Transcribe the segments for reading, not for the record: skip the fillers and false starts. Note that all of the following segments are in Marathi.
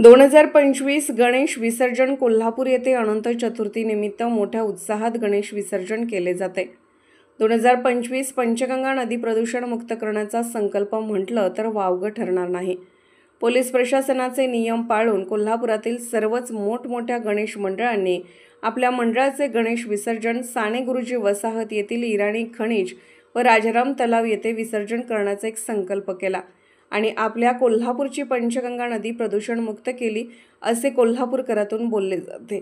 2025 गणेश विसर्जन कोल्हापूर येथे अनंत चतुर्थी निमित्त मोठ्या उत्साहात गणेश विसर्जन केले जाते। 2025 पंचगंगा नदी प्रदूषण मुक्त करण्याचा संकल्प म्हटलं तर वावगं ठरणार नाही। पोलीस प्रशासनाचे नियम पाळून कोल्हापुरातील सर्वच मोठमोठ्या गणेश मंडळांनी आपल्या मंडळाचे गणेश विसर्जन साने गुरुजी वसाहत येथील इराणी खनिज व राजाराम तलाव येथे विसर्जन करण्याचा एक संकल्प केला आणि आपल्या कोल्हापूरची पंचगंगा नदी प्रदूषण मुक्त केली असे कोल्हापूरकरातून बोलले जाते।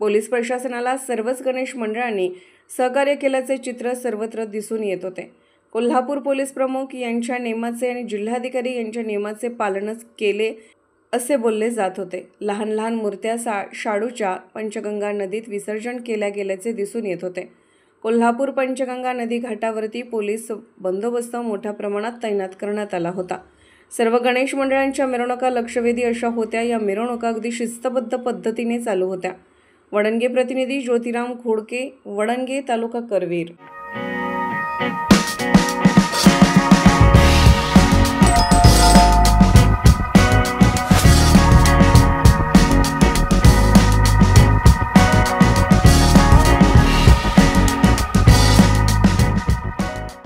पोलीस प्रशासनाला सर्वच गणेश मंडळांनी सहकार्य केल्याचे चित्र सर्वत्र दिसून येत होते। कोल्हापूर पोलीस प्रमुख यांच्या नियमाचे आणि जिल्हाधिकारी यांच्या नियमाचे पालनच केले असे बोलले जात होते। लहान लहान मूर्त्या शाडूच्या पंचगंगा नदीत विसर्जन केल्या गेल्याचे दिसून येत होते। कोल्हापूर पंचगंगा नदी घाटावरती पोलीस बंदोबस्त मोठ्या प्रमाणात तैनात करण्यात आला होता। सर्व गणेश मंडळांच्या मिरवणुका लक्षवेधी अशा होत्या। या मिरवणुका अगदी शिस्तबद्ध पद्धतीने चालू होत्या। वडणगे प्रतिनिधी ज्योतिराम खोडके, वडणगे, तालुका करवीर।